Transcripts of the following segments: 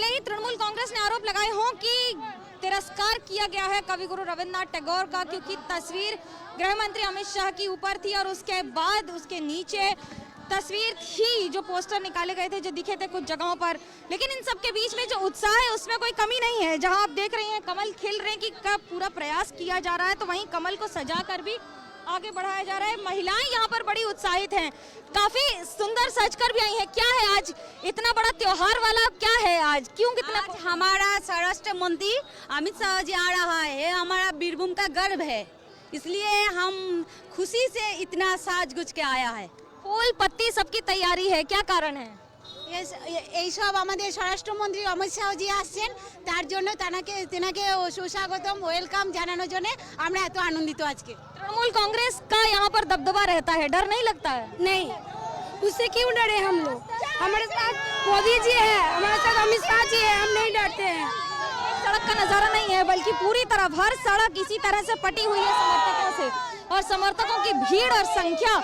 भले ही तृणमूल कांग्रेस ने आरोप लगाए हों कि तिरस्कार किया गया है कवि गुरु रविन्द्रनाथ टैगोर का, क्योंकि तस्वीर गृह मंत्री अमित शाह की ऊपर थी और उसके बाद उसके नीचे तस्वीर थी, जो पोस्टर निकाले गए थे, जो दिखे थे कुछ जगहों पर। लेकिन इन सब के बीच में जो उत्साह है उसमें कोई कमी नहीं है। जहां आप देख रहे हैं कमल खिल रहे हैं कि कब पूरा प्रयास किया जा रहा है, तो वहीं कमल को सजा कर भी आगे बढ़ाया जा रहा है। महिलाएं यहाँ पर बड़ी उत्साहित हैं, काफी सुंदर सजकर भी आई हैं। क्या है आज इतना बड़ा त्योहार वाला, क्या है आज, क्यों कितना? हमारा स्वराष्ट्र मंत्री अमित शाह जी आ रहा है, हमारा बीरभूम का गर्व है, इसलिए हम खुशी से इतना साज गुज के आया है। फूल पत्ती सबकी तैयारी है, क्या कारण है? এইসব আমাদের স্বরাষ্ট্রমন্ত্রী অমিত শাহ জি আসছেন, তার জন্য তেনাকে সুস্বাগতম ওয়েলকাম জানানোর জন্য আমরা এত আনন্দিত আজকে। तृणमूल कांग्रेस का यहाँ पर दबदबा रहता है, डर नहीं लगता है? नहीं, उससे क्यों डरे हम लोग? हमारे साथ मोदी जी है, हमारे साथ अमित शाह जी है, हम नहीं डरते हैं। सड़क का नजारा नहीं है, बल्कि पूरी तरफ हर सड़क इसी तरह से पटी हुई है समर्थकों से, और समर्थकों की भीड़ और संख्या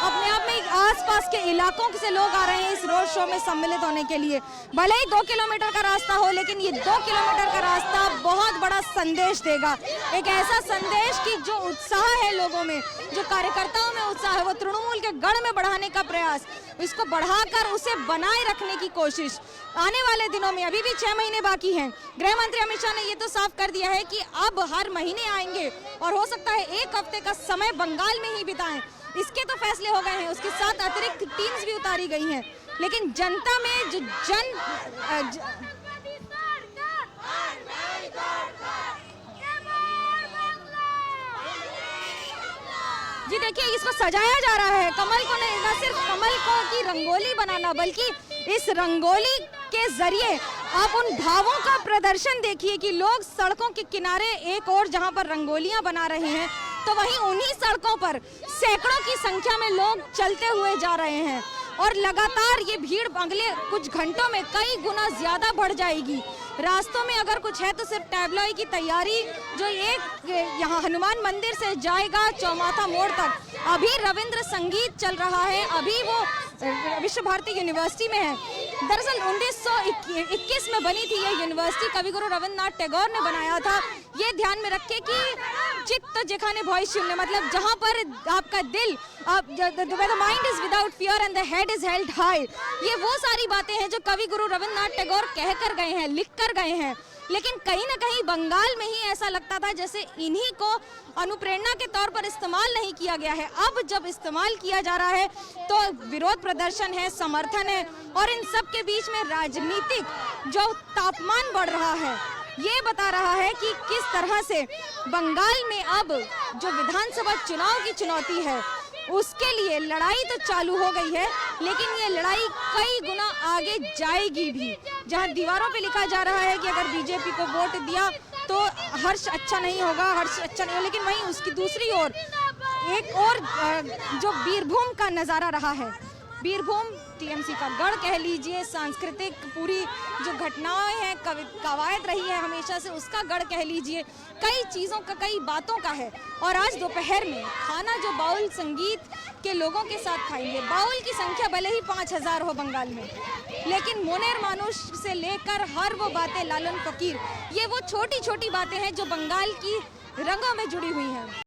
अपने आप में आसपास के इलाकों से लोग आ रहे हैं इस रोड शो में सम्मिलित होने के लिए। भले ही 2 किलोमीटर का रास्ता हो, लेकिन ये 2 किलोमीटर का रास्ता बहुत बड़ा संदेश देगा, एक ऐसा संदेश कि जो उत्साह है लोगों में, जो कार्यकर्ताओं में उत्साह है, वो तृणमूल के गढ़ में बढ़ाने का प्रयास, इसको बढ़ाकर उसे बनाए रखने की कोशिश। आने वाले दिनों में अभी भी 6 महीने बाकी हैं। गृह मंत्री अमित शाह ने ये तो साफ कर दिया है कि अब हर महीने आएंगे और हो सकता है 1 हफ्ते का समय बंगाल में ही बिताएं। इसके तो फैसले हो गए हैं, उसके साथ अतिरिक्त टीम्स भी उतारी गई हैं। लेकिन जनता में जो जी देखिए, इसको सजाया जा रहा है। कमल को नहीं, न सिर्फ कमल को की रंगोली बनाना, बल्कि इस रंगोली के जरिए आप उन भावों का प्रदर्शन देखिए कि लोग सड़कों के किनारे एक और जहां पर रंगोलियां बना रहे हैं, तो वहीं उन्हीं सड़कों पर सैकड़ों की संख्या में लोग चलते हुए जा रहे हैं और लगातार ये भीड़ अगले कुछ घंटों में कई गुना ज्यादा बढ़ जाएगी। रास्तों में अगर कुछ है तो सिर्फ टैबलॉय की तैयारी, जो एक यहाँ हनुमान मंदिर से जाएगा चौमाथा मोड़ तक। अभी रविंद्र संगीत चल रहा है, अभी वो विश्व भारती यूनिवर्सिटी में है। दरअसल 1921 में बनी थी ये यूनिवर्सिटी, कवि गुरु रविन्द्रनाथ टैगोर ने बनाया था। ये ध्यान में रखे कि चित्त जेखाने भय शून्य, मतलब जहाँ पर आपका दिल, the mind is without fear and the head is held high, ये वो सारी बातें हैं जो कवि गुरु रविन्द्रनाथ टैगोर कह कर गए हैं, लिख कर गए हैं। लेकिन कहीं ना कहीं बंगाल में ही ऐसा लगता था जैसे इन्हीं को अनुप्रेरणा के तौर पर इस्तेमाल नहीं किया गया है। अब जब इस्तेमाल किया जा रहा है तो विरोध प्रदर्शन है, समर्थन है, और इन सब के बीच में राजनीतिक जो तापमान बढ़ रहा है ये बता रहा है कि किस तरह से बंगाल में अब जो विधानसभा चुनाव की चुनौती है उसके लिए लड़ाई तो चालू हो गई है, लेकिन ये लड़ाई कई गुना आगे जाएगी भी। जहां दीवारों पे लिखा जा रहा है कि अगर बीजेपी को वोट दिया तो हर्ष अच्छा नहीं होगा, हर्ष अच्छा नहीं होगा, लेकिन वहीं उसकी दूसरी ओर एक और जो बीरभूम का नज़ारा रहा है, बीरभूम टीएमसी का गढ़ कह लीजिए, सांस्कृतिक पूरी जो घटनाएं हैं, कवायद रही है हमेशा से, उसका गढ़ कह लीजिए, कई चीज़ों का, कई बातों का है। और आज दोपहर में खाना जो बाउल संगीत के लोगों के साथ खाएंगे, बाउल की संख्या भले ही 5000 हो बंगाल में, लेकिन मोनेर मानुष से लेकर हर वो बातें, लालन फकीर, ये वो छोटी छोटी बातें हैं जो बंगाल की रंगों में जुड़ी हुई हैं।